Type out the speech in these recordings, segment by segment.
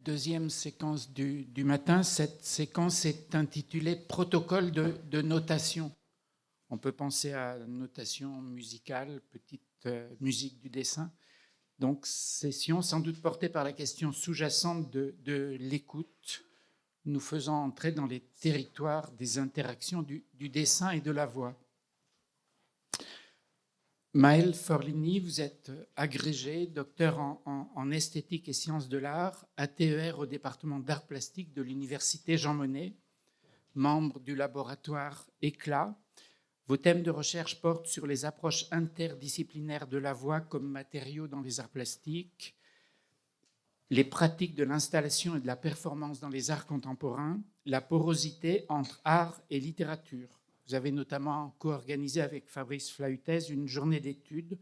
deuxième séquence du matin. Cette séquence est intitulée « Protocole de notation ». On peut penser à notation musicale, petite musique du dessin. Donc, session sans doute portée par la question sous-jacente de l'écoute, nous faisant entrer dans les territoires des interactions du dessin et de la voix. Maëlle Forlini, vous êtes agrégée, docteur en esthétique et sciences de l'art, ATER au département d'art plastique de l'université Jean Monnet, membre du laboratoire ECLAT. Vos thèmes de recherche portent sur les approches interdisciplinaires de la voix comme matériau dans les arts plastiques, les pratiques de l'installation et de la performance dans les arts contemporains, la porosité entre art et littérature. Vous avez notamment co-organisé avec Fabrice Flautez une journée d'études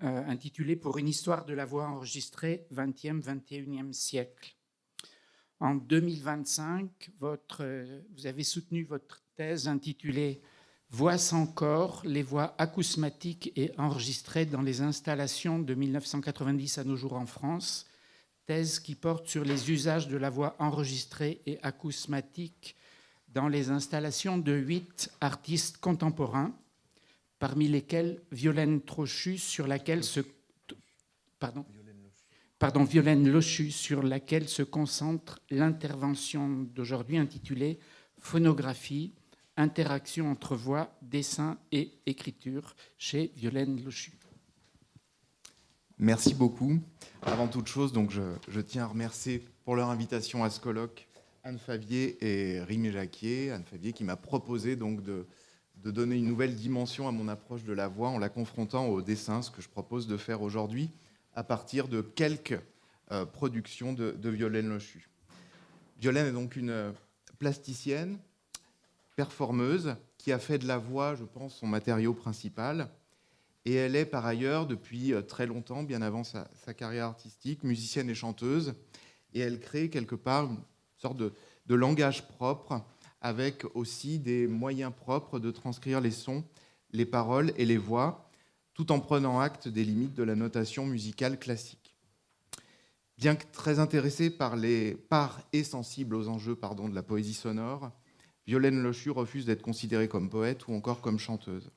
intitulée « Pour une histoire de la voix enregistrée 20e, 21e siècle ». En 2025, vous avez soutenu votre thèse intitulée « Voix sans corps, les voix acousmatiques et enregistrées dans les installations de 1990 à nos jours en France », thèse qui porte sur les usages de la voix enregistrée et acousmatique dans les installations de 8 artistes contemporains, parmi lesquels Violaine Trochu, sur laquelle Violaine Lochu, sur laquelle se concentre l'intervention d'aujourd'hui intitulée « Phonographie, interaction entre voix, dessin et écriture » chez Violaine Lochu. Merci beaucoup. Avant toute chose, donc je tiens à remercier pour leur invitation à ce colloque Anne Favier et Rimé Jacquier. Anne Favier qui m'a proposé donc de donner une nouvelle dimension à mon approche de la voix en la confrontant au dessin, ce que je propose de faire aujourd'hui à partir de quelques productions de Violaine Lochu. Violaine est donc une plasticienne, performeuse, qui a fait de la voix, je pense, son matériau principal. Et elle est par ailleurs, depuis très longtemps, bien avant sa carrière artistique, musicienne et chanteuse. Et elle crée quelque part une sorte de langage propre, avec aussi des moyens propres de transcrire les sons, les paroles et les voix, tout en prenant acte des limites de la notation musicale classique. Bien que très intéressée par et sensible aux enjeux de la poésie sonore, Violaine Lochu refuse d'être considérée comme poète ou encore comme chanteuse.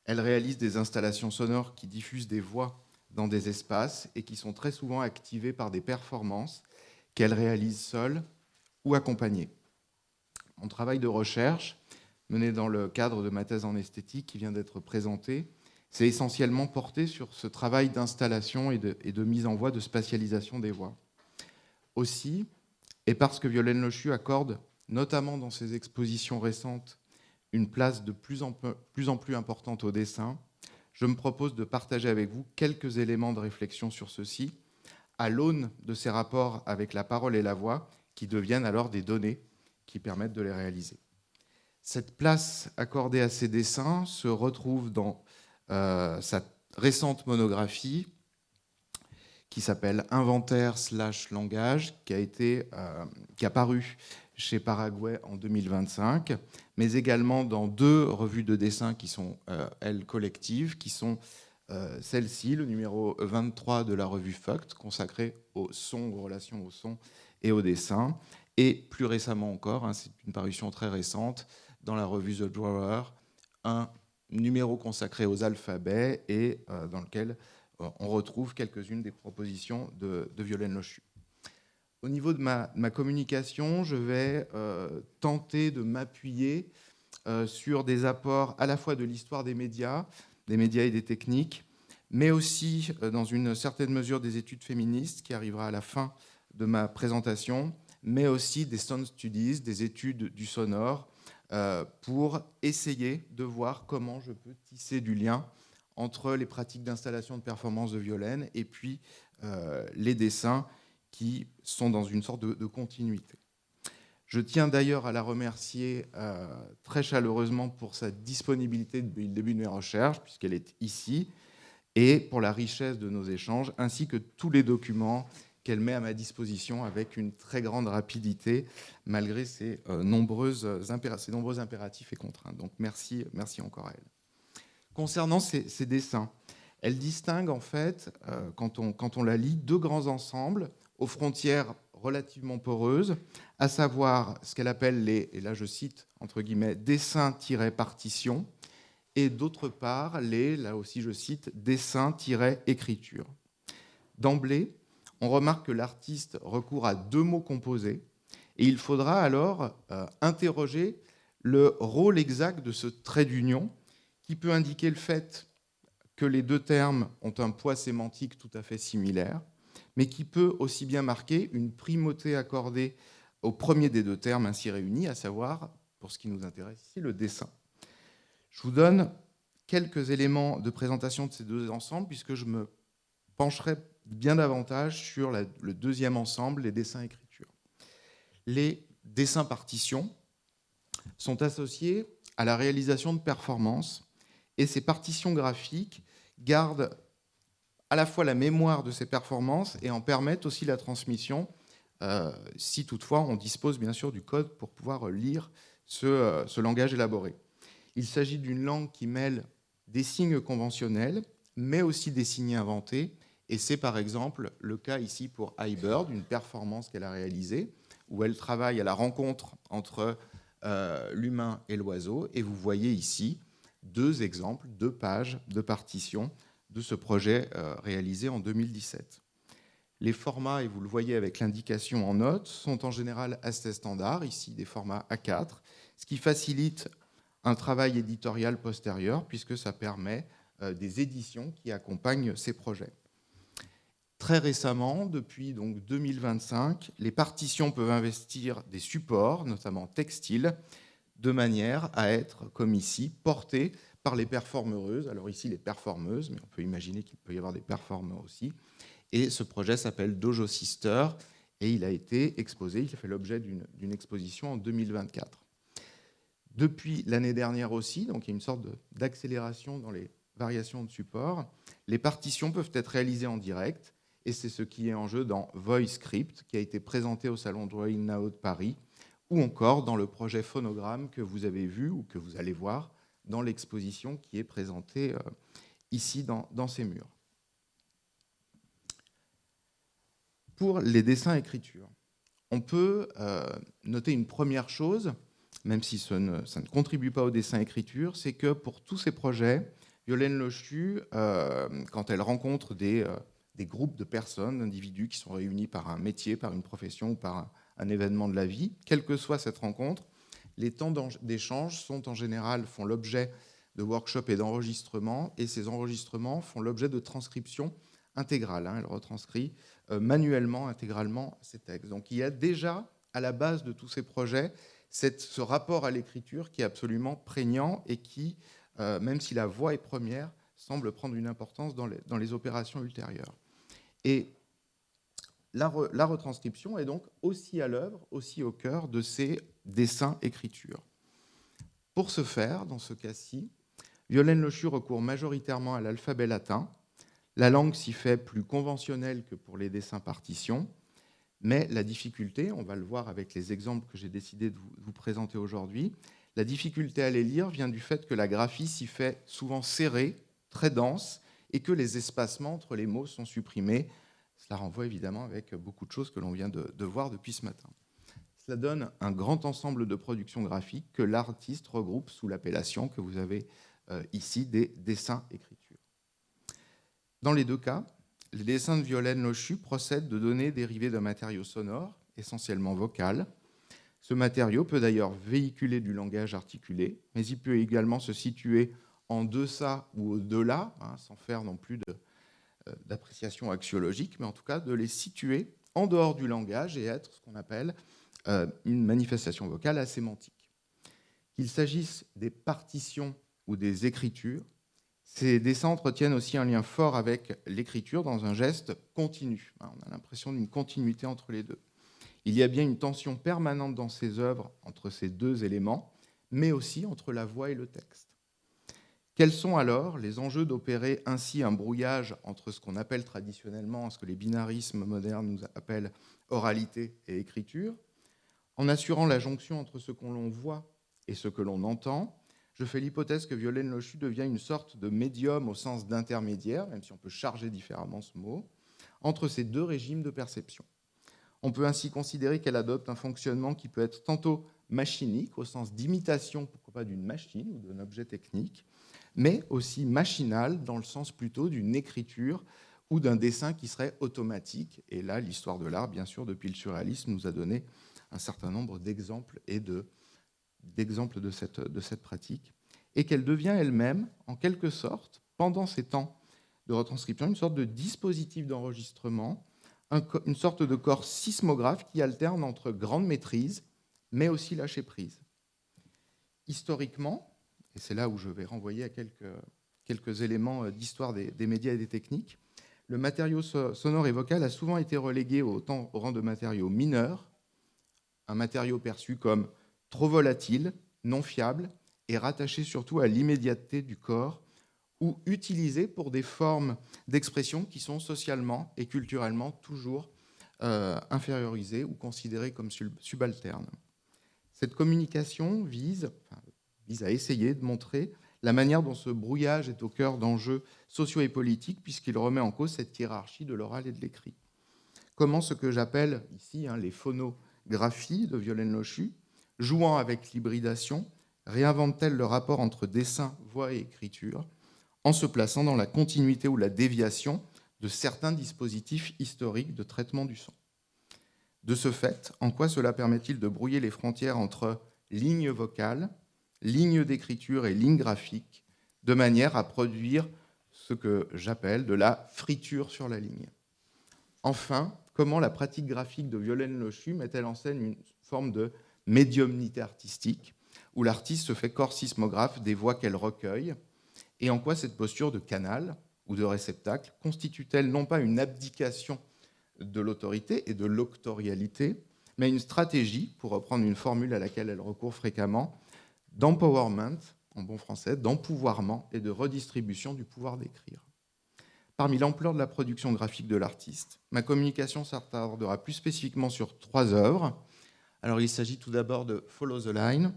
Elle réalise des installations sonores qui diffusent des voix dans des espaces et qui sont très souvent activées par des performances qu'elle réalise seule ou accompagnée. Mon travail de recherche, mené dans le cadre de ma thèse en esthétique qui vient d'être présentée, s'est essentiellement porté sur ce travail d'installation et de mise en voix, de spatialisation des voix. Aussi, et parce que Violaine Lochu accorde, notamment dans ses expositions récentes, une place de plus en plus importante au dessin, je me propose de partager avec vous quelques éléments de réflexion sur ceci, à l'aune de ces rapports avec la parole et la voix, qui deviennent alors des données qui permettent de les réaliser. Cette place accordée à ces dessins se retrouve dans sa récente monographie qui s'appelle Inventaire/langage, qui a paru chez Paraguay en 2025, mais également dans 2 revues de dessin qui sont, elles, collectives, qui sont celle-ci, le numéro 23 de la revue Fucked, consacrée au son, aux relations au son et au dessin, et plus récemment encore, c'est une parution très récente, dans la revue The Drawer, un numéro consacré aux alphabets et dans lequel on retrouve quelques-unes des propositions de Violaine Lochu. Au niveau de ma communication, je vais tenter de m'appuyer sur des apports à la fois de l'histoire des médias et des techniques, mais aussi, dans une certaine mesure, des études féministes, qui arrivera à la fin de ma présentation, mais aussi des sound studies, des études du sonore, pour essayer de voir comment je peux tisser du lien entre les pratiques d'installation de performance de Violaine et puis les dessins qui sont dans une sorte de continuité. Je tiens d'ailleurs à la remercier très chaleureusement pour sa disponibilité depuis le début de mes recherches, puisqu'elle est ici, et pour la richesse de nos échanges, ainsi que tous les documents qu'elle met à ma disposition avec une très grande rapidité, malgré ses nombreux impératifs et contraintes. Donc merci encore à elle. Concernant ces dessins, elle distingue en fait, quand on la lit, 2 grands ensembles aux frontières relativement poreuses, à savoir ce qu'elle appelle les, et là je cite entre guillemets, dessins-partitions, et d'autre part les, là aussi je cite, dessins-écriture. D'emblée, on remarque que l'artiste recourt à deux mots composés, et il faudra alors interroger le rôle exact de ce trait d'union, qui peut indiquer le fait que les deux termes ont un poids sémantique tout à fait similaire, mais qui peut aussi bien marquer une primauté accordée au premier des deux termes ainsi réunis, à savoir, pour ce qui nous intéresse ici, le dessin. Je vous donne quelques éléments de présentation de ces deux ensembles, puisque je me pencherai bien davantage sur le deuxième ensemble, les dessins-écriture. Les dessins-partitions sont associés à la réalisation de performances, et ces partitions graphiques gardent à la fois la mémoire de ces performances et en permettent aussi la transmission, si toutefois on dispose bien sûr du code pour pouvoir lire ce langage élaboré. Il s'agit d'une langue qui mêle des signes conventionnels, mais aussi des signes inventés, et c'est par exemple le cas ici pour iBird, une performance qu'elle a réalisée, où elle travaille à la rencontre entre l'humain et l'oiseau, et vous voyez ici deux exemples, deux pages de partitions de ce projet réalisé en 2017. Les formats, et vous le voyez avec l'indication en notes, sont en général assez standards, ici des formats A4, ce qui facilite un travail éditorial postérieur, puisque ça permet des éditions qui accompagnent ces projets. Très récemment, depuis donc 2025, les partitions peuvent investir des supports, notamment textiles, de manière à être, comme ici, portées par les performeuses. Alors ici, les performeuses, mais on peut imaginer qu'il peut y avoir des performeurs aussi. Et ce projet s'appelle Dojo Sister, et il a été exposé, il a fait l'objet d'une exposition en 2024. Depuis l'année dernière aussi, donc il y a une sorte d'accélération dans les variations de support, les partitions peuvent être réalisées en direct, et c'est ce qui est en jeu dans VoiceScript, qui a été présenté au Salon Drawing Now de Paris, ou encore dans le projet Phonogramme que vous avez vu ou que vous allez voir dans l'exposition qui est présentée ici dans ces murs. Pour les dessins-écritures, on peut noter une première chose, même si ça ne contribue pas au dessin-écriture, c'est que pour tous ces projets, Violaine Lochu, quand elle rencontre des groupes de personnes, d'individus qui sont réunis par un métier, par une profession ou par un événement de la vie, quelle que soit cette rencontre, les temps d'échange font l'objet de workshops et d'enregistrements, et ces enregistrements font l'objet de transcriptions intégrales. Elle retranscrit manuellement, intégralement ces textes. Donc il y a déjà, à la base de tous ces projets, ce rapport à l'écriture qui est absolument prégnant et qui, même si la voix est première, semble prendre une importance dans les opérations ultérieures. Et la retranscription est donc aussi à l'œuvre, aussi au cœur de ces dessins-écritures. Pour ce faire, dans ce cas-ci, Violaine Lochu recourt majoritairement à l'alphabet latin. La langue s'y fait plus conventionnelle que pour les dessins-partitions, mais la difficulté, on va le voir avec les exemples que j'ai décidé de vous présenter aujourd'hui, la difficulté à les lire vient du fait que la graphie s'y fait souvent serrée, très dense, et que les espacements entre les mots sont supprimés. Cela renvoie évidemment avec beaucoup de choses que l'on vient de voir depuis ce matin. Cela donne un grand ensemble de productions graphiques que l'artiste regroupe sous l'appellation que vous avez ici des dessins-écritures. Dans les deux cas, les dessins de Violaine Lochu procèdent de données dérivées d'un matériau sonore, essentiellement vocal. Ce matériau peut d'ailleurs véhiculer du langage articulé, mais il peut également se situer en deçà ou au-delà, sans faire non plus d'appréciation axiologique, mais en tout cas de les situer en dehors du langage et être ce qu'on appelle une manifestation vocale asémantique. Qu'il s'agisse des partitions ou des écritures, ces dessins entretiennent aussi un lien fort avec l'écriture dans un geste continu. On a l'impression d'une continuité entre les deux. Il y a bien une tension permanente dans ces œuvres entre ces deux éléments, mais aussi entre la voix et le texte. Quels sont alors les enjeux d'opérer ainsi un brouillage entre ce qu'on appelle traditionnellement, ce que les binarismes modernes nous appellent oralité et écriture, en assurant la jonction entre ce que l'on voit et ce que l'on entend? Je fais l'hypothèse que Violaine Lochu devient une sorte de médium au sens d'intermédiaire, même si on peut charger différemment ce mot, entre ces deux régimes de perception. On peut ainsi considérer qu'elle adopte un fonctionnement qui peut être tantôt machinique, au sens d'imitation, pourquoi pas d'une machine ou d'un objet technique, mais aussi machinal, dans le sens plutôt d'une écriture ou d'un dessin qui serait automatique. Et là, l'histoire de l'art, bien sûr, depuis le surréalisme, nous a donné un certain nombre d'exemples de cette pratique, et qu'elle devient elle-même, en quelque sorte, pendant ces temps de retranscription, une sorte de dispositif d'enregistrement, une sorte de corps sismographe qui alterne entre grande maîtrise, mais aussi lâcher prise. Historiquement, et c'est là où je vais renvoyer à quelques éléments d'histoire des médias et des techniques, le matériau sonore et vocal a souvent été relégué au rang de matériau mineur, un matériau perçu comme trop volatile, non fiable et rattaché surtout à l'immédiateté du corps, ou utilisé pour des formes d'expression qui sont socialement et culturellement toujours infériorisées ou considérées comme subalternes. Cette communication vise à essayer de montrer la manière dont ce brouillage est au cœur d'enjeux sociaux et politiques, puisqu'il remet en cause cette hiérarchie de l'oral et de l'écrit. Comment ce que j'appelle ici les phonographies de Violaine Lochu, jouant avec l'hybridation, réinvente-t-elle le rapport entre dessin, voix et écriture, en se plaçant dans la continuité ou la déviation de certains dispositifs historiques de traitement du son. De ce fait, en quoi cela permet-il de brouiller les frontières entre lignes vocales, lignes d'écriture et lignes graphiques, de manière à produire ce que j'appelle de la friture sur la ligne? Enfin, comment la pratique graphique de Violaine Lochu met-elle en scène une forme de médiumnité artistique, où l'artiste se fait corps sismographe des voix qu'elle recueille, et en quoi cette posture de canal ou de réceptacle constitue-t-elle non pas une abdication de l'autorité et de l'octorialité, mais une stratégie, pour reprendre une formule à laquelle elle recourt fréquemment, d'empowerment, en bon français, d'empouvoirment et de redistribution du pouvoir d'écrire. Parmi l'ampleur de la production graphique de l'artiste, ma communication s'attardera plus spécifiquement sur 3 œuvres. Alors, il s'agit tout d'abord de Follow the Line,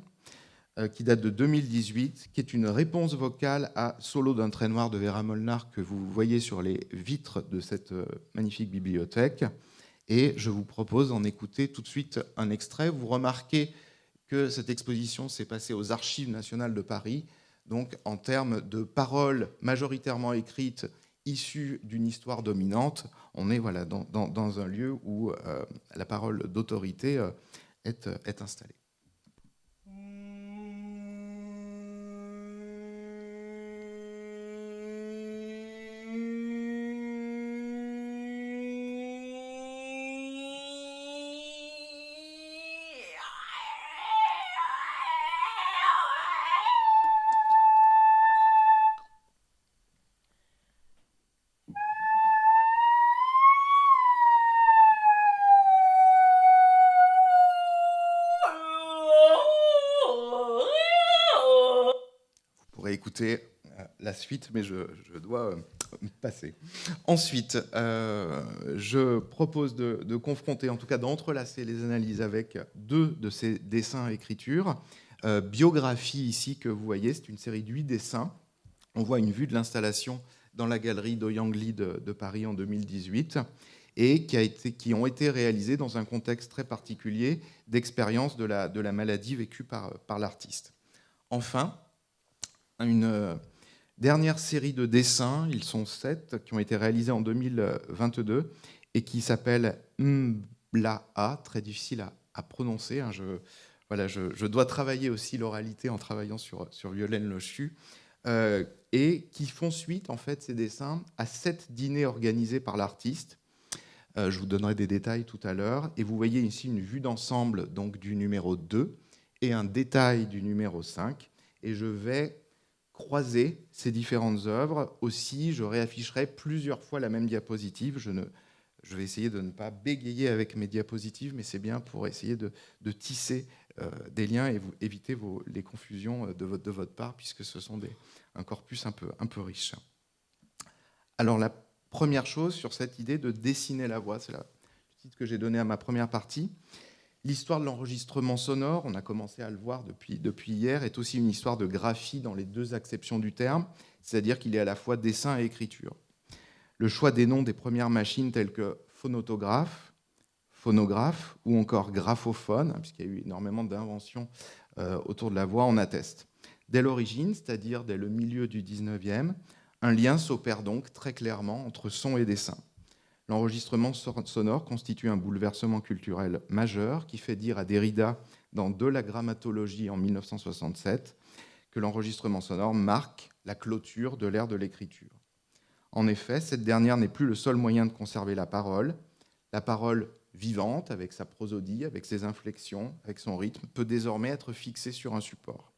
qui date de 2018, qui est une réponse vocale à Solo d'un trait noir de Vera Molnar que vous voyez sur les vitres de cette magnifique bibliothèque. Et je vous propose d'en écouter tout de suite un extrait. Vous remarquez que cette exposition s'est passée aux Archives nationales de Paris, donc en termes de paroles majoritairement écrites issues d'une histoire dominante, on est dans un lieu où la parole d'autorité est installée. Écouter la suite, mais je dois passer. Ensuite, je propose de confronter, en tout cas d'entrelacer les analyses avec 2 de ces dessins et écritures. Biographie, ici, que vous voyez, c'est une série de 8 dessins. On voit une vue de l'installation dans la galerie d'Oyang Lee de Paris en 2018 et qui ont été réalisés dans un contexte très particulier d'expérience de la maladie vécue par l'artiste. Enfin, une dernière série de dessins, ils sont 7, qui ont été réalisés en 2022 et qui s'appellent Mbla'a, très difficile à prononcer. Je dois travailler aussi l'oralité en travaillant sur Violaine Lochu, et qui font suite, en fait, ces dessins, à 7 dîners organisés par l'artiste. Je vous donnerai des détails tout à l'heure. Et vous voyez ici une vue d'ensemble donc, du numéro 2 et un détail du numéro 5. Et je vais croiser ces différentes œuvres. Aussi, je réafficherai plusieurs fois la même diapositive. Je vais essayer de ne pas bégayer avec mes diapositives, mais c'est bien pour essayer de tisser des liens et éviter les confusions de votre part, puisque ce sont un corpus un peu riche. Alors, la première chose sur cette idée de dessiner la voix, c'est le titre que j'ai donné à ma première partie. L'histoire de l'enregistrement sonore, on a commencé à le voir depuis hier, est aussi une histoire de graphie dans les 2 acceptions du terme, c'est-à-dire qu'il est à la fois dessin et écriture. Le choix des noms des premières machines telles que phonautographe, phonographe ou encore graphophone, puisqu'il y a eu énormément d'inventions autour de la voix, en attestent. Dès l'origine, c'est-à-dire dès le milieu du 19e, un lien s'opère donc très clairement entre son et dessin. L'enregistrement sonore constitue un bouleversement culturel majeur qui fait dire à Derrida dans De la grammatologie en 1967 que l'enregistrement sonore marque la clôture de l'ère de l'écriture. En effet, cette dernière n'est plus le seul moyen de conserver la parole. La parole vivante, avec sa prosodie, avec ses inflexions, avec son rythme, peut désormais être fixée sur un support.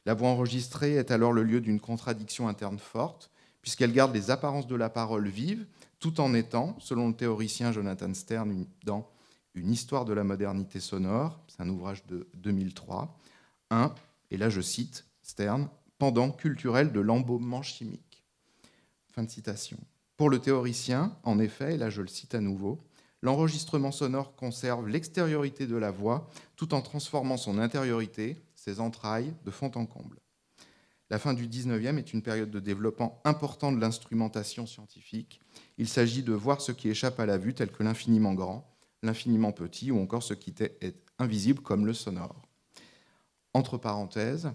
La voix enregistrée est alors le lieu d'une contradiction interne forte, puisqu'elle garde les apparences de la parole vive, tout en étant, selon le théoricien Jonathan Stern, dans Une histoire de la modernité sonore, c'est un ouvrage de 2003, et là je cite Stern, pendant culturel de l'embaumement chimique. Fin de citation. Pour le théoricien, en effet, et là je le cite à nouveau, l'enregistrement sonore conserve l'extériorité de la voix tout en transformant son intériorité, ses entrailles, de fond en comble. La fin du 19e est une période de développement important de l'instrumentation scientifique. Il s'agit de voir ce qui échappe à la vue, tel que l'infiniment grand, l'infiniment petit, ou encore ce qui est invisible, comme le sonore. Entre parenthèses,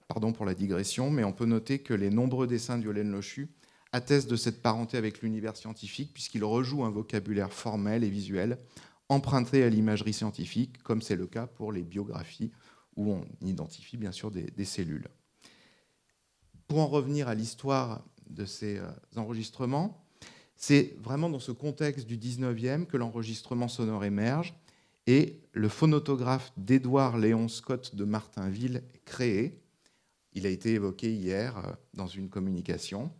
pardon pour la digression, mais on peut noter que les nombreux dessins d'Yolaine Lochu attestent de cette parenté avec l'univers scientifique, puisqu'il rejoue un vocabulaire formel et visuel emprunté à l'imagerie scientifique, comme c'est le cas pour les biographies, où on identifie bien sûr des cellules. Pour en revenir à l'histoire de ces enregistrements, c'est vraiment dans ce contexte du 19e que l'enregistrement sonore émerge et le phonautographe d'Édouard Léon Scott de Martinville est créé. Il a été évoqué hier dans une communication.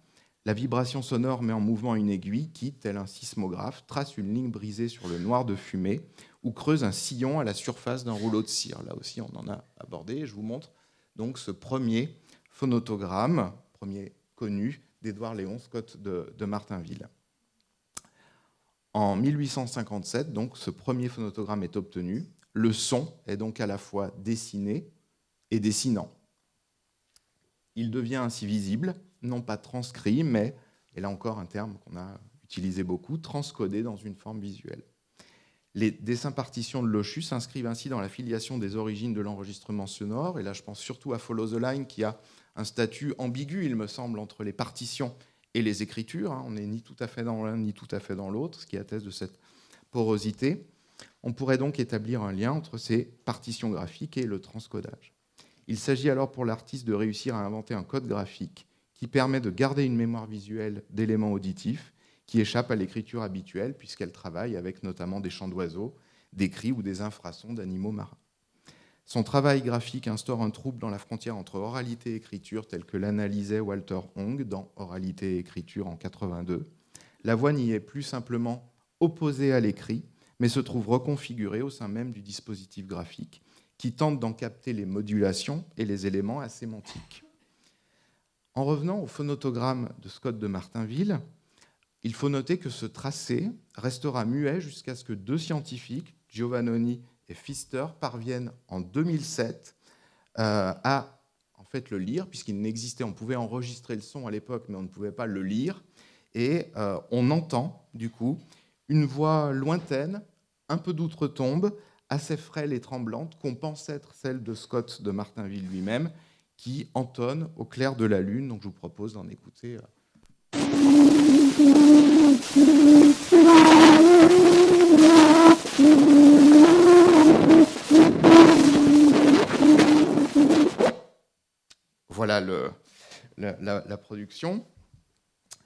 La vibration sonore met en mouvement une aiguille qui, tel un sismographe, trace une ligne brisée sur le noir de fumée ou creuse un sillon à la surface d'un rouleau de cire. Là aussi, on en a abordé. Je vous montre donc ce premier phonotogramme, premier connu d'Édouard Léon Scott de Martinville. En 1857, donc, ce premier phonotogramme est obtenu. Le son est donc à la fois dessiné et dessinant. Il devient ainsi visible, non pas transcrit, mais, et là encore un terme qu'on a utilisé beaucoup, transcodé dans une forme visuelle. Les dessins partitions de Lochu s'inscrivent ainsi dans la filiation des origines de l'enregistrement sonore, et là je pense surtout à Follow the Line qui a un statut ambigu, il me semble, entre les partitions et les écritures. On n'est ni tout à fait dans l'un ni tout à fait dans l'autre, ce qui atteste de cette porosité. On pourrait donc établir un lien entre ces partitions graphiques et le transcodage. Il s'agit alors pour l'artiste de réussir à inventer un code graphique qui permet de garder une mémoire visuelle d'éléments auditifs qui échappent à l'écriture habituelle, puisqu'elle travaille avec notamment des chants d'oiseaux, des cris ou des infrasons d'animaux marins. Son travail graphique instaure un trouble dans la frontière entre oralité et écriture, tel que l'analysait Walter Hong dans Oralité et écriture en 1982. La voix n'y est plus simplement opposée à l'écrit, mais se trouve reconfigurée au sein même du dispositif graphique, qui tente d'en capter les modulations et les éléments asémantiques. En revenant au phonotogramme de Scott de Martinville, il faut noter que ce tracé restera muet jusqu'à ce que deux scientifiques, Giovannoni et Pfister, parviennent en 2007 à en fait, le lire, puisqu'il n'existait, on pouvait enregistrer le son à l'époque, mais on ne pouvait pas le lire. Et on entend, du coup, une voix lointaine, un peu d'outre-tombe, assez frêle et tremblante, qu'on pense être celle de Scott de Martinville lui-même, qui entonne au clair de la lune. Donc je vous propose d'en écouter. Voilà la production.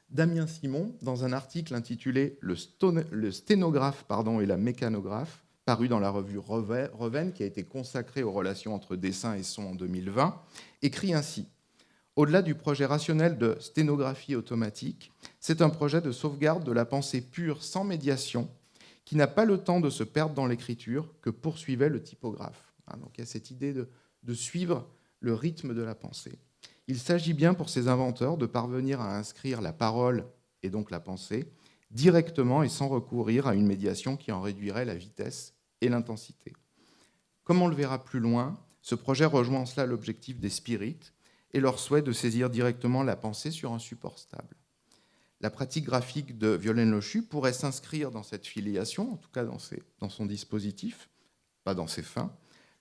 Damien Simon, dans un article intitulé « Le sténographe et la mécanographe », paru dans la revue Reven, qui a été consacrée aux relations entre dessin et son en 2020, écrit ainsi: « Au-delà du projet rationnel de sténographie automatique, c'est un projet de sauvegarde de la pensée pure sans médiation qui n'a pas le temps de se perdre dans l'écriture que poursuivait le typographe. » Donc il y a cette idée de suivre le rythme de la pensée. Il s'agit bien pour ces inventeurs de parvenir à inscrire la parole, et donc la pensée, directement et sans recourir à une médiation qui en réduirait la vitesse et l'intensité. Comme on le verra plus loin, ce projet rejoint en cela l'objectif des spirites et leur souhait de saisir directement la pensée sur un support stable. La pratique graphique de Violaine Lochu pourrait s'inscrire dans cette filiation, en tout cas dans son dispositif, pas dans ses fins.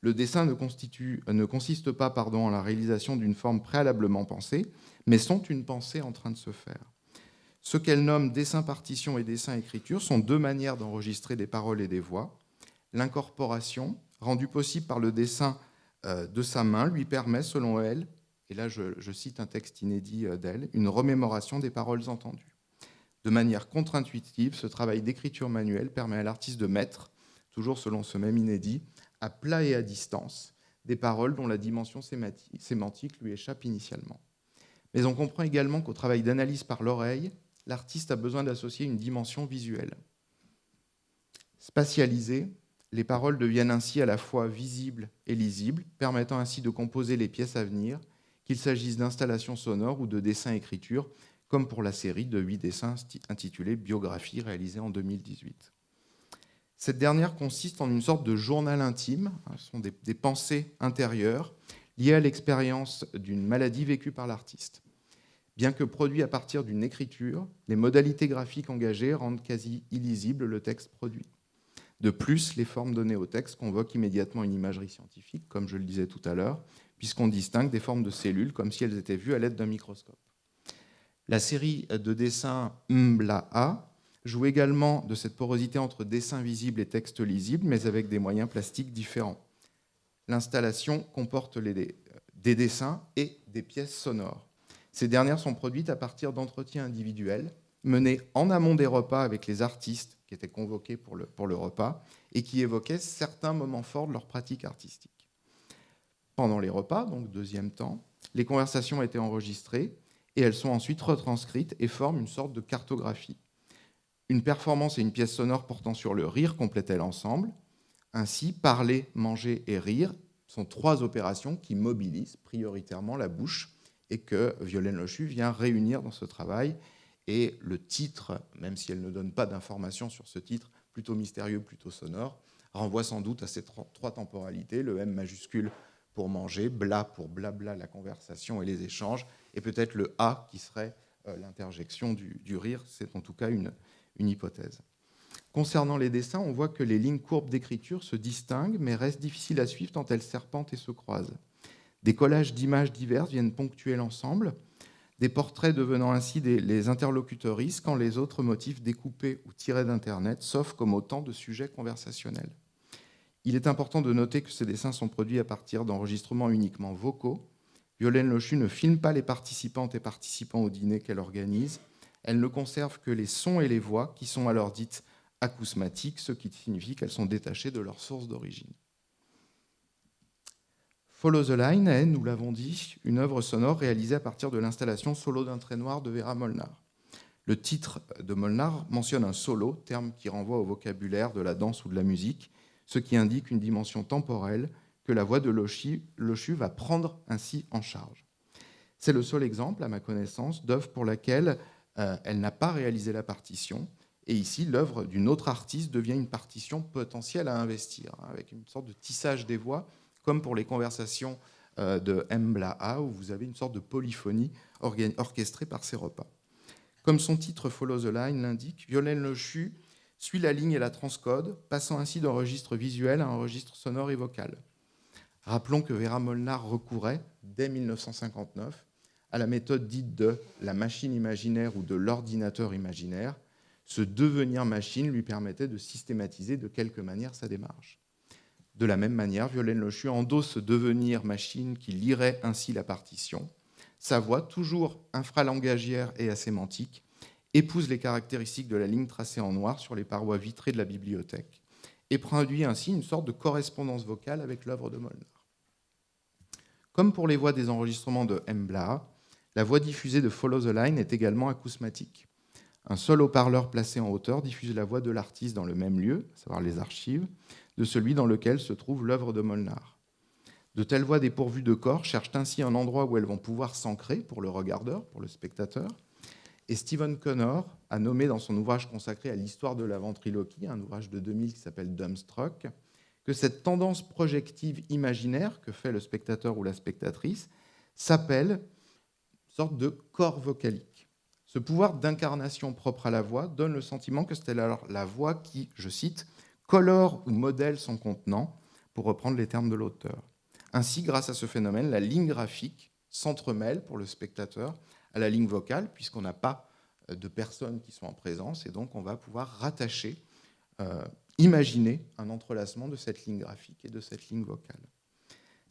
Le dessin ne consiste pas en la réalisation d'une forme préalablement pensée, mais sont une pensée en train de se faire. Ce qu'elle nomme dessin-partition et dessin-écriture sont deux manières d'enregistrer des paroles et des voix. L'incorporation, rendue possible par le dessin de sa main, lui permet, selon elle, et là je cite un texte inédit d'elle, une remémoration des paroles entendues. De manière contre-intuitive, ce travail d'écriture manuelle permet à l'artiste de mettre, toujours selon ce même inédit, à plat et à distance, des paroles dont la dimension sémantique lui échappe initialement. Mais on comprend également qu'au travail d'analyse par l'oreille, l'artiste a besoin d'associer une dimension visuelle. Spatialisées, les paroles deviennent ainsi à la fois visibles et lisibles, permettant ainsi de composer les pièces à venir, qu'il s'agisse d'installations sonores ou de dessins-écriture, comme pour la série de 8 dessins intitulée « Biographie » réalisée en 2018. Cette dernière consiste en une sorte de journal intime, ce sont des pensées intérieures liées à l'expérience d'une maladie vécue par l'artiste. Bien que produit à partir d'une écriture, les modalités graphiques engagées rendent quasi illisible le texte produit. De plus, les formes données au texte convoquent immédiatement une imagerie scientifique, comme je le disais tout à l'heure, puisqu'on distingue des formes de cellules comme si elles étaient vues à l'aide d'un microscope. La série de dessins Mbla joue également de cette porosité entre dessin visible et texte lisible, mais avec des moyens plastiques différents. L'installation comporte des dessins et des pièces sonores. Ces dernières sont produites à partir d'entretiens individuels menés en amont des repas avec les artistes qui étaient convoqués pour le repas et qui évoquaient certains moments forts de leur pratique artistique. Pendant les repas, donc deuxième temps, les conversations ont été enregistrées et elles sont ensuite retranscrites et forment une sorte de cartographie. Une performance et une pièce sonore portant sur le rire complétaient l'ensemble. Ainsi, parler, manger et rire sont trois opérations qui mobilisent prioritairement la bouche et que Violaine Lochu vient réunir dans ce travail. Et le titre, même si elle ne donne pas d'informations sur ce titre, plutôt mystérieux, plutôt sonore, renvoie sans doute à ces trois temporalités, le M majuscule pour manger, bla pour blabla, la conversation et les échanges, et peut-être le A qui serait l'interjection du rire. C'est en tout cas une hypothèse. Concernant les dessins, on voit que les lignes courbes d'écriture se distinguent, mais restent difficiles à suivre tant elles serpentent et se croisent. Des collages d'images diverses viennent ponctuer l'ensemble, des portraits devenant ainsi les interlocutrices quand les autres motifs découpés ou tirés d'Internet s'offrent comme autant de sujets conversationnels. Il est important de noter que ces dessins sont produits à partir d'enregistrements uniquement vocaux. Violaine Lochu ne filme pas les participantes et participants au dîner qu'elle organise. Elle ne conserve que les sons et les voix qui sont alors dites acousmatiques, ce qui signifie qu'elles sont détachées de leur source d'origine. Follow the Line est, nous l'avons dit, une œuvre sonore réalisée à partir de l'installation Solo d'un trait noir de Vera Molnar. Le titre de Molnar mentionne un solo, terme qui renvoie au vocabulaire de la danse ou de la musique, ce qui indique une dimension temporelle que la voix de Lochu va prendre ainsi en charge. C'est le seul exemple, à ma connaissance, d'œuvre pour laquelle elle n'a pas réalisé la partition. Et ici, l'œuvre d'une autre artiste devient une partition potentielle à investir, avec une sorte de tissage des voix, comme pour les conversations de Mbla, où vous avez une sorte de polyphonie orchestrée par ces repas. Comme son titre Follow the Line l'indique, Violaine Lochu suit la ligne et la transcode, passant ainsi d'un registre visuel à un registre sonore et vocal. Rappelons que Vera Molnar recourait, dès 1959, à la méthode dite de la machine imaginaire ou de l'ordinateur imaginaire. Ce devenir machine lui permettait de systématiser de quelque manière sa démarche. De la même manière, Violaine Lochu endosse ce devenir machine qui lirait ainsi la partition. Sa voix, toujours infralangagière et asémantique, épouse les caractéristiques de la ligne tracée en noir sur les parois vitrées de la bibliothèque et produit ainsi une sorte de correspondance vocale avec l'œuvre de Molnar. Comme pour les voix des enregistrements de Mbla, la voix diffusée de Follow the Line est également acousmatique. Un seul haut-parleur placé en hauteur diffuse la voix de l'artiste dans le même lieu, à savoir les archives, de celui dans lequel se trouve l'œuvre de Molnar. De telles voix dépourvues de corps cherchent ainsi un endroit où elles vont pouvoir s'ancrer pour le regardeur, pour le spectateur. Et Stephen Connor a nommé dans son ouvrage consacré à l'histoire de la ventriloquie, un ouvrage de 2000 qui s'appelle Dumbstruck, que cette tendance projective imaginaire que fait le spectateur ou la spectatrice s'appelle une sorte de corps vocalique. Ce pouvoir d'incarnation propre à la voix donne le sentiment que c'est alors la voix qui, je cite, colore ou modèle son contenant, pour reprendre les termes de l'auteur. Ainsi, grâce à ce phénomène, la ligne graphique s'entremêle pour le spectateur à la ligne vocale, puisqu'on n'a pas de personnes qui sont en présence, et donc on va pouvoir rattacher, imaginer un entrelacement de cette ligne graphique et de cette ligne vocale.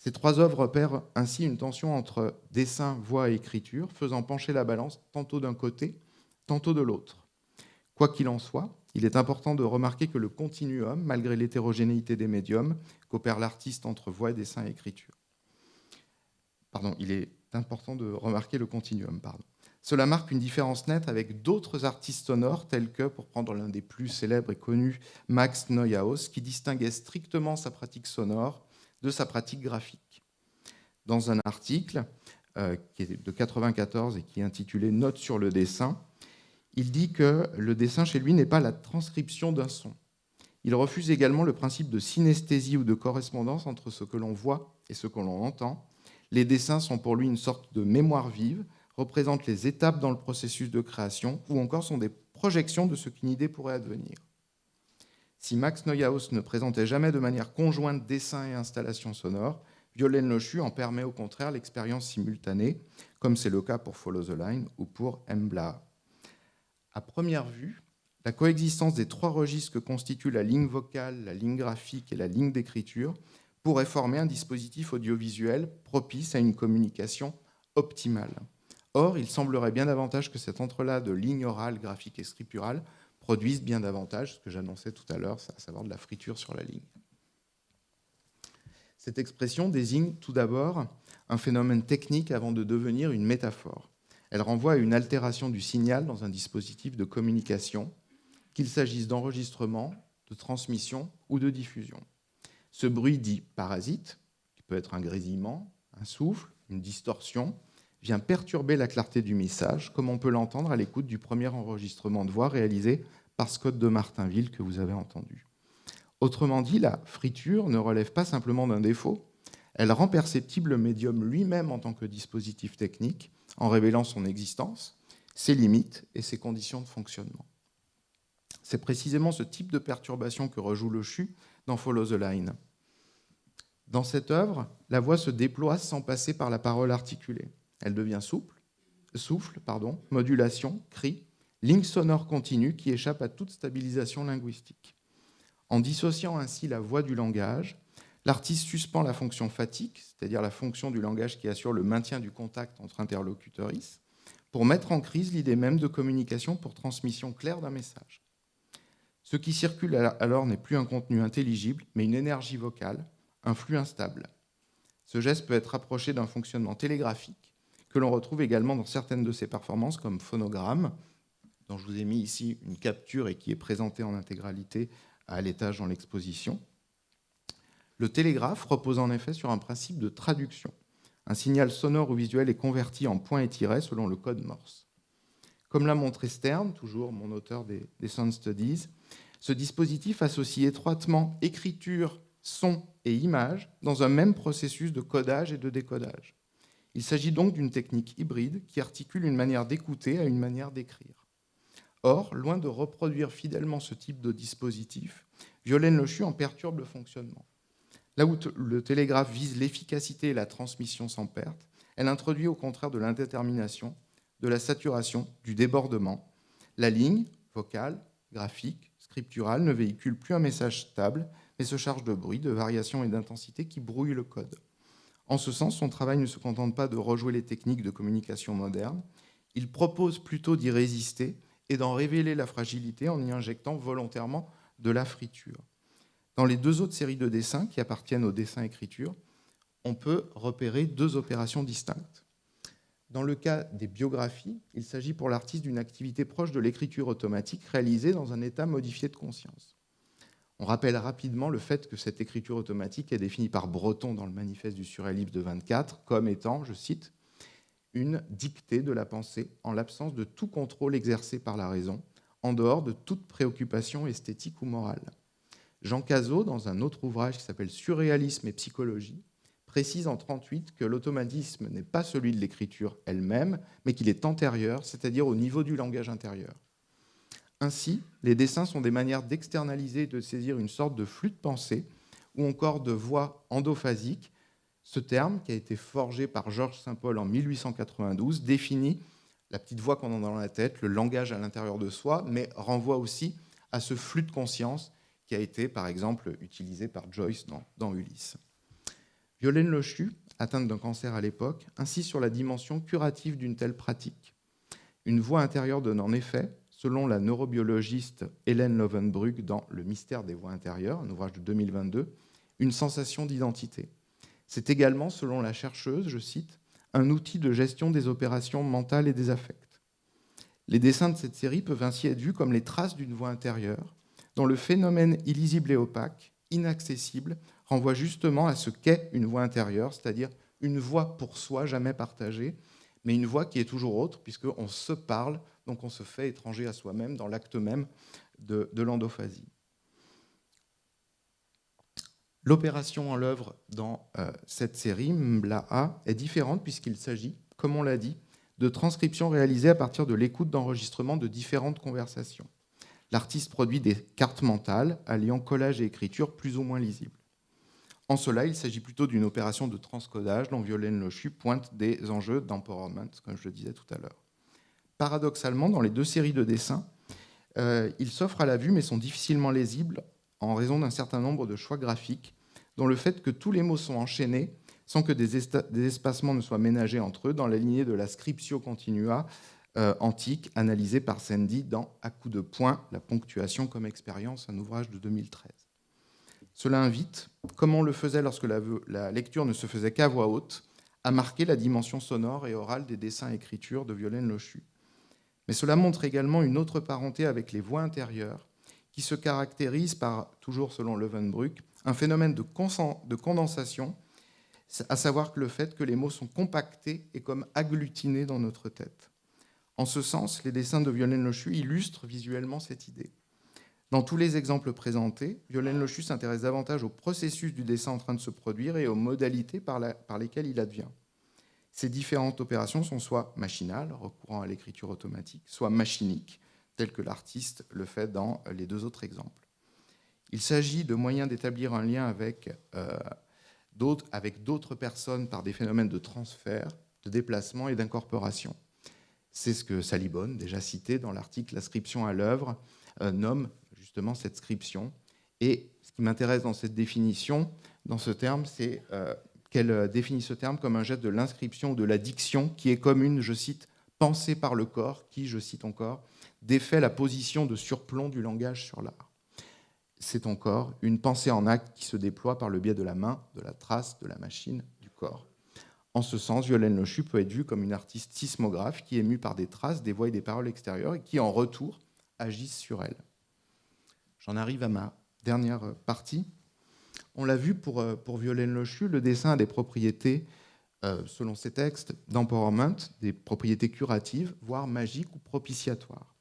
Ces trois œuvres opèrent ainsi une tension entre dessin, voix et écriture, faisant pencher la balance tantôt d'un côté, tantôt de l'autre. Quoi qu'il en soit, il est important de remarquer que le continuum, malgré l'hétérogénéité des médiums, qu'opère l'artiste entre voix, dessin et écriture. Il est important de remarquer le continuum. Cela marque une différence nette avec d'autres artistes sonores, tels que, pour prendre l'un des plus célèbres et connus, Max Neuhaus, qui distinguait strictement sa pratique sonore de sa pratique graphique. Dans un article qui est de 1994 et qui est intitulé « Notes sur le dessin », il dit que le dessin chez lui n'est pas la transcription d'un son. Il refuse également le principe de synesthésie ou de correspondance entre ce que l'on voit et ce que l'on entend. Les dessins sont pour lui une sorte de mémoire vive, représentent les étapes dans le processus de création ou encore sont des projections de ce qu'une idée pourrait advenir. Si Max Neuhaus ne présentait jamais de manière conjointe dessin et installation sonore, Violaine Lochu en permet au contraire l'expérience simultanée, comme c'est le cas pour Follow the Line ou pour Mbla. À première vue, la coexistence des trois registres que constituent la ligne vocale, la ligne graphique et la ligne d'écriture pourrait former un dispositif audiovisuel propice à une communication optimale. Or, il semblerait bien davantage que cet entrelac de lignes orales, graphiques et scripturales produise bien davantage, ce que j'annonçais tout à l'heure, à savoir de la friture sur la ligne. Cette expression désigne tout d'abord un phénomène technique avant de devenir une métaphore. Elle renvoie à une altération du signal dans un dispositif de communication, qu'il s'agisse d'enregistrement, de transmission ou de diffusion. Ce bruit dit parasite, qui peut être un grésillement, un souffle, une distorsion, vient perturber la clarté du message, comme on peut l'entendre à l'écoute du premier enregistrement de voix réalisé par Scott de Martinville que vous avez entendu. Autrement dit, la friture ne relève pas simplement d'un défaut, elle rend perceptible le médium lui-même en tant que dispositif technique, en révélant son existence, ses limites et ses conditions de fonctionnement. C'est précisément ce type de perturbation que rejoue Lochu dans Follow the Line. Dans cette œuvre, la voix se déploie sans passer par la parole articulée. Elle devient souffle, modulation, cri, ligne sonore continue qui échappe à toute stabilisation linguistique. En dissociant ainsi la voix du langage, l'artiste suspend la fonction fatigue, c'est-à-dire la fonction du langage qui assure le maintien du contact entre interlocuteurs, pour mettre en crise l'idée même de communication pour transmission claire d'un message. Ce qui circule alors n'est plus un contenu intelligible, mais une énergie vocale, un flux instable. Ce geste peut être rapproché d'un fonctionnement télégraphique que l'on retrouve également dans certaines de ses performances comme Phonogramme, dont je vous ai mis ici une capture et qui est présentée en intégralité à l'étage dans l'exposition. Le télégraphe repose en effet sur un principe de traduction. Un signal sonore ou visuel est converti en points et tirets selon le code Morse. Comme l'a montré Stern, toujours mon auteur des Sound Studies, ce dispositif associe étroitement écriture, son et image dans un même processus de codage et de décodage. Il s'agit donc d'une technique hybride qui articule une manière d'écouter à une manière d'écrire. Or, loin de reproduire fidèlement ce type de dispositif, Violaine Lochu en perturbe le fonctionnement. Là où le télégraphe vise l'efficacité et la transmission sans perte, elle introduit au contraire de l'indétermination, de la saturation, du débordement. La ligne, vocale, graphique, scripturale, ne véhicule plus un message stable, mais se charge de bruit, de variations et d'intensité qui brouillent le code. En ce sens, son travail ne se contente pas de rejouer les techniques de communication modernes, il propose plutôt d'y résister et d'en révéler la fragilité en y injectant volontairement de la friture. Dans les deux autres séries de dessins qui appartiennent au dessin-écriture, on peut repérer deux opérations distinctes. Dans le cas des biographies, il s'agit pour l'artiste d'une activité proche de l'écriture automatique réalisée dans un état modifié de conscience. On rappelle rapidement le fait que cette écriture automatique est définie par Breton dans le manifeste du surréalisme de 24 comme étant, je cite, une dictée de la pensée en l'absence de tout contrôle exercé par la raison, en dehors de toute préoccupation esthétique ou morale. Jean Cazot, dans un autre ouvrage qui s'appelle Surréalisme et psychologie, précise en 1938 que l'automatisme n'est pas celui de l'écriture elle-même, mais qu'il est antérieur, c'est-à-dire au niveau du langage intérieur. Ainsi, les dessins sont des manières d'externaliser et de saisir une sorte de flux de pensée ou encore de voix endophasique. Ce terme, qui a été forgé par Georges Saint-Paul en 1892, définit la petite voix qu'on a dans la tête, le langage à l'intérieur de soi, mais renvoie aussi à ce flux de conscience qui a été, par exemple, utilisé par Joyce dans Ulysse. Violaine Lochu, atteinte d'un cancer à l'époque, insiste sur la dimension curative d'une telle pratique. Une voix intérieure donne en effet, selon la neurobiologiste Hélène Lovenbrugg dans Le mystère des voix intérieures, un ouvrage de 2022, une sensation d'identité. C'est également, selon la chercheuse, je cite, un outil de gestion des opérations mentales et des affects. Les dessins de cette série peuvent ainsi être vus comme les traces d'une voix intérieure, dont le phénomène illisible et opaque, inaccessible, renvoie justement à ce qu'est une voix intérieure, c'est-à-dire une voix pour soi, jamais partagée, mais une voix qui est toujours autre, puisqu'on se parle, donc on se fait étranger à soi-même dans l'acte même de l'endophasie. L'opération en l'œuvre dans cette série, Mblaha, est différente puisqu'il s'agit, comme on l'a dit, de transcriptions réalisées à partir de l'écoute d'enregistrements de différentes conversations. L'artiste produit des cartes mentales alliant collage et écriture plus ou moins lisibles. En cela, il s'agit plutôt d'une opération de transcodage dont Violaine Lochu pointe des enjeux d'empowerment, comme je le disais tout à l'heure. Paradoxalement, dans les deux séries de dessins, ils s'offrent à la vue mais sont difficilement lisibles en raison d'un certain nombre de choix graphiques, dont le fait que tous les mots sont enchaînés sans que des espacements ne soient ménagés entre eux, dans la lignée de la scriptio continua antique analysée par Sandy dans À coups de poing, la ponctuation comme expérience, un ouvrage de 2013. Cela invite, comme on le faisait lorsque la lecture ne se faisait qu'à voix haute, à marquer la dimension sonore et orale des dessins et écritures de Violaine Lochu. Mais cela montre également une autre parenté avec les voix intérieures, qui se caractérise par, toujours selon Lovenbrugg, un phénomène de condensation, à savoir que le fait que les mots sont compactés et comme agglutinés dans notre tête. En ce sens, les dessins de Violaine Lochu illustrent visuellement cette idée. Dans tous les exemples présentés, Violaine Lochu s'intéresse davantage au processus du dessin en train de se produire et aux modalités par lesquelles il advient. Ces différentes opérations sont soit machinales, recourant à l'écriture automatique, soit machiniques, tel que l'artiste le fait dans les deux autres exemples. Il s'agit de moyens d'établir un lien avec d'autres personnes par des phénomènes de transfert, de déplacement et d'incorporation. C'est ce que Salibonne, déjà cité dans l'article « L'inscription à l'œuvre », nomme justement cette scription. Et ce qui m'intéresse dans cette définition, dans ce terme, c'est qu'elle définit ce terme comme un geste de l'inscription ou de la diction qui est comme une, je cite, pensée par le corps qui, je cite encore, défait la position de surplomb du langage sur l'art. C'est encore une pensée en acte qui se déploie par le biais de la main, de la trace, de la machine, du corps. En ce sens, Violaine Lochu peut être vue comme une artiste sismographe qui est mue par des traces, des voix et des paroles extérieures et qui, en retour, agissent sur elle. J'en arrive à ma dernière partie. On l'a vu pour Violaine Lochu, le dessin a des propriétés, selon ses textes, d'empowerment, des propriétés curatives, voire magiques ou propitiatoires.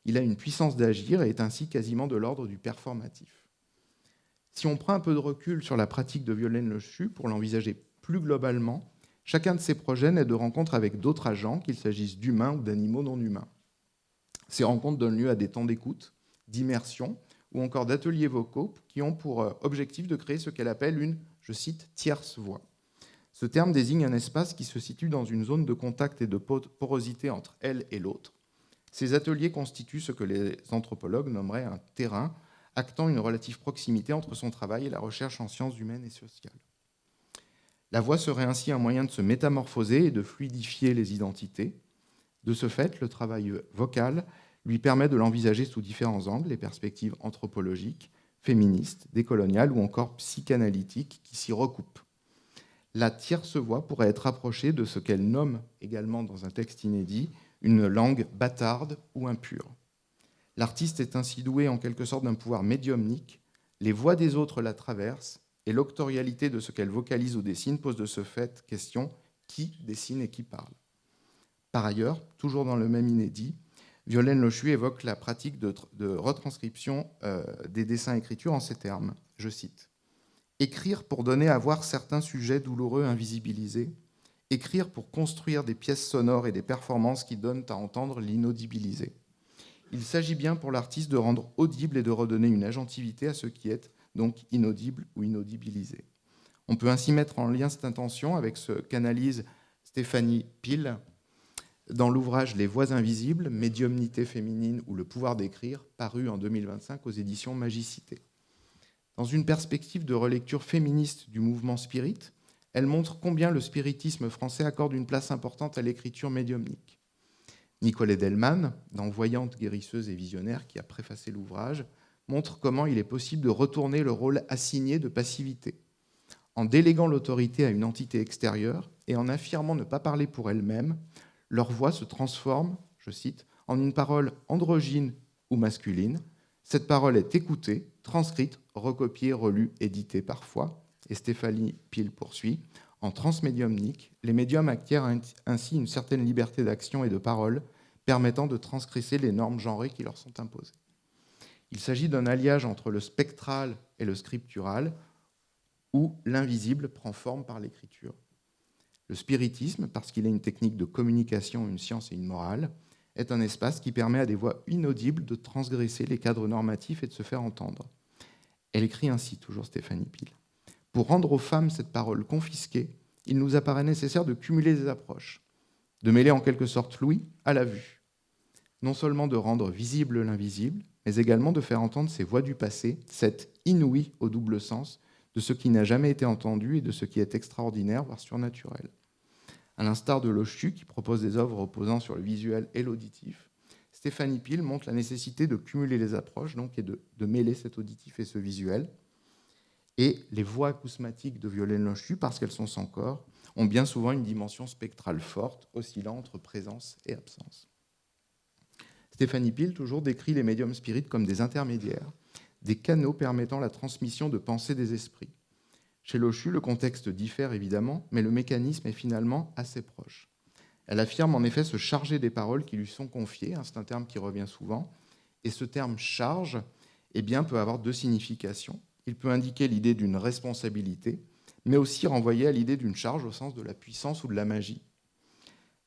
Il a une puissance d'agir et est ainsi quasiment de l'ordre du performatif. Si on prend un peu de recul sur la pratique de Violaine Lochu pour l'envisager plus globalement, chacun de ces projets naît de rencontres avec d'autres agents, qu'il s'agisse d'humains ou d'animaux non humains. Ces rencontres donnent lieu à des temps d'écoute, d'immersion ou encore d'ateliers vocaux qui ont pour objectif de créer ce qu'elle appelle une, je cite, tierce voix. Ce terme désigne un espace qui se situe dans une zone de contact et de porosité entre elle et l'autre. Ces ateliers constituent ce que les anthropologues nommeraient un terrain, actant une relative proximité entre son travail et la recherche en sciences humaines et sociales. La voix serait ainsi un moyen de se métamorphoser et de fluidifier les identités. De ce fait, le travail vocal lui permet de l'envisager sous différents angles, les perspectives anthropologiques, féministes, décoloniales ou encore psychanalytiques qui s'y recoupent. La tierce voix pourrait être approchée de ce qu'elle nomme également dans un texte inédit une langue bâtarde ou impure. L'artiste est ainsi doué en quelque sorte d'un pouvoir médiumnique, les voix des autres la traversent et l'octorialité de ce qu'elle vocalise ou dessine pose de ce fait question qui dessine et qui parle. Par ailleurs, toujours dans le même inédit, Violaine Lochu évoque la pratique de retranscription des dessins-écritures en ces termes, je cite, « Écrire pour donner à voir certains sujets douloureux invisibilisés. Écrire pour construire des pièces sonores et des performances qui donnent à entendre l'inaudibilisé. Il s'agit bien pour l'artiste de rendre audible et de redonner une agentivité à ce qui est donc inaudible ou inaudibilisé. On peut ainsi mettre en lien cette intention avec ce qu'analyse Stéphanie Peel dans l'ouvrage Les voix invisibles, médiumnité féminine ou le pouvoir d'écrire, paru en 2025 aux éditions Magicité. Dans une perspective de relecture féministe du mouvement spirit, elle montre combien le spiritisme français accorde une place importante à l'écriture médiumnique. Nicole Edelman, dans Voyante, guérisseuse et visionnaire, qui a préfacé l'ouvrage, montre comment il est possible de retourner le rôle assigné de passivité. En déléguant l'autorité à une entité extérieure et en affirmant ne pas parler pour elle-même, leur voix se transforme, je cite, en une parole androgyne ou masculine. Cette parole est écoutée, transcrite, recopiée, relue, éditée parfois. Et Stéphanie Peel poursuit. En transmédiumnique, les médiums acquièrent ainsi une certaine liberté d'action et de parole, permettant de transgresser les normes genrées qui leur sont imposées. Il s'agit d'un alliage entre le spectral et le scriptural, où l'invisible prend forme par l'écriture. Le spiritisme, parce qu'il est une technique de communication, une science et une morale, est un espace qui permet à des voix inaudibles de transgresser les cadres normatifs et de se faire entendre. Elle écrit ainsi, toujours Stéphanie Peel. Pour rendre aux femmes cette parole confisquée, il nous apparaît nécessaire de cumuler des approches, de mêler en quelque sorte l'ouïe à la vue. Non seulement de rendre visible l'invisible, mais également de faire entendre ces voix du passé, cette inouïe au double sens, de ce qui n'a jamais été entendu et de ce qui est extraordinaire, voire surnaturel. À l'instar de Lochu, qui propose des œuvres reposant sur le visuel et l'auditif, Stéphanie Peel montre la nécessité de cumuler les approches donc, et de mêler cet auditif et ce visuel. Et les voix acousmatiques de Violaine Lochu, parce qu'elles sont sans corps, ont bien souvent une dimension spectrale forte, oscillant entre présence et absence. Stéphanie Peel, toujours, décrit les médiums spirites comme des intermédiaires, des canaux permettant la transmission de pensées des esprits. Chez Lochu, le contexte diffère évidemment, mais le mécanisme est finalement assez proche. Elle affirme en effet se charger des paroles qui lui sont confiées, c'est un terme qui revient souvent, et ce terme « charge » peut avoir deux significations. Il peut indiquer l'idée d'une responsabilité, mais aussi renvoyer à l'idée d'une charge au sens de la puissance ou de la magie.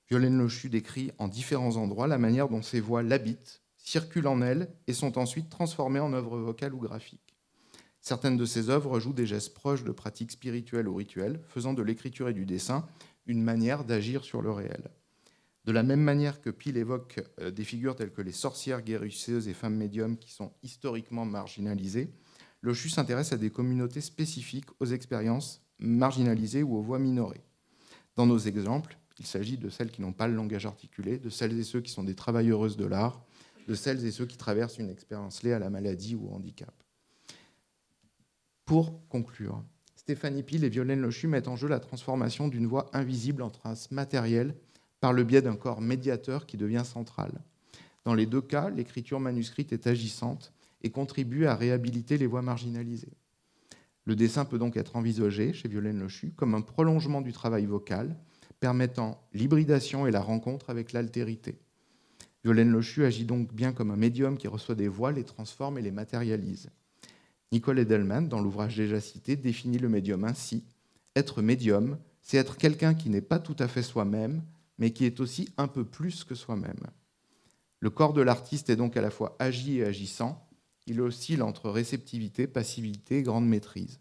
Violaine Lochu décrit en différents endroits la manière dont ces voix l'habitent, circulent en elle et sont ensuite transformées en œuvres vocales ou graphiques. Certaines de ces œuvres jouent des gestes proches de pratiques spirituelles ou rituelles, faisant de l'écriture et du dessin une manière d'agir sur le réel. De la même manière que Peel évoque des figures telles que les sorcières guérisseuses et femmes médiums qui sont historiquement marginalisées, Lochu s'intéresse à des communautés spécifiques aux expériences marginalisées ou aux voix minorées. Dans nos exemples, il s'agit de celles qui n'ont pas le langage articulé, de celles et ceux qui sont des travailleuses de l'art, de celles et ceux qui traversent une expérience liée à la maladie ou au handicap. Pour conclure, Stéphanie Peel et Violaine Lochu mettent en jeu la transformation d'une voix invisible en trace matérielle par le biais d'un corps médiateur qui devient central. Dans les deux cas, l'écriture manuscrite est agissante et contribue à réhabiliter les voix marginalisées. Le dessin peut donc être envisagé, chez Violaine Lochu, comme un prolongement du travail vocal, permettant l'hybridation et la rencontre avec l'altérité. Violaine Lochu agit donc bien comme un médium qui reçoit des voix, les transforme et les matérialise. Nicole Edelman, dans l'ouvrage déjà cité, définit le médium ainsi. Être médium, c'est être quelqu'un qui n'est pas tout à fait soi-même, mais qui est aussi un peu plus que soi-même. Le corps de l'artiste est donc à la fois agi et agissant. Il oscille entre réceptivité, passivité et grande maîtrise.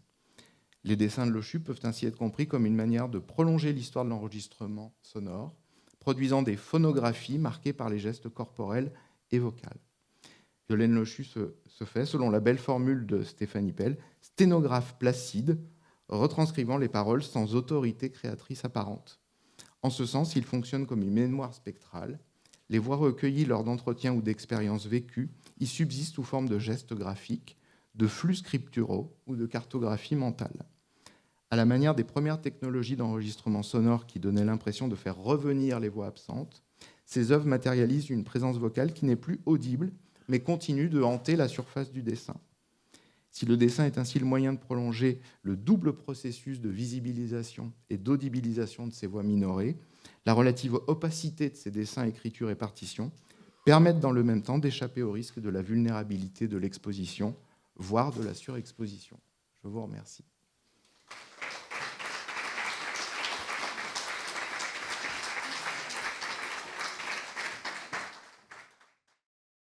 Les dessins de Lochu peuvent ainsi être compris comme une manière de prolonger l'histoire de l'enregistrement sonore, produisant des phonographies marquées par les gestes corporels et vocaux. Violaine Lochu se fait, selon la belle formule de Stéphanie Peel, sténographe placide, retranscrivant les paroles sans autorité créatrice apparente. En ce sens, il fonctionne comme une mémoire spectrale. Les voix recueillies lors d'entretiens ou d'expériences vécues y subsistent sous forme de gestes graphiques, de flux scripturaux ou de cartographie mentale. À la manière des premières technologies d'enregistrement sonore qui donnaient l'impression de faire revenir les voix absentes, ces œuvres matérialisent une présence vocale qui n'est plus audible, mais continue de hanter la surface du dessin. Si le dessin est ainsi le moyen de prolonger le double processus de visibilisation et d'audibilisation de ces voix minorées, la relative opacité de ces dessins, écritures et partitions permettent dans le même temps d'échapper au risque de la vulnérabilité de l'exposition, voire de la surexposition. Je vous remercie.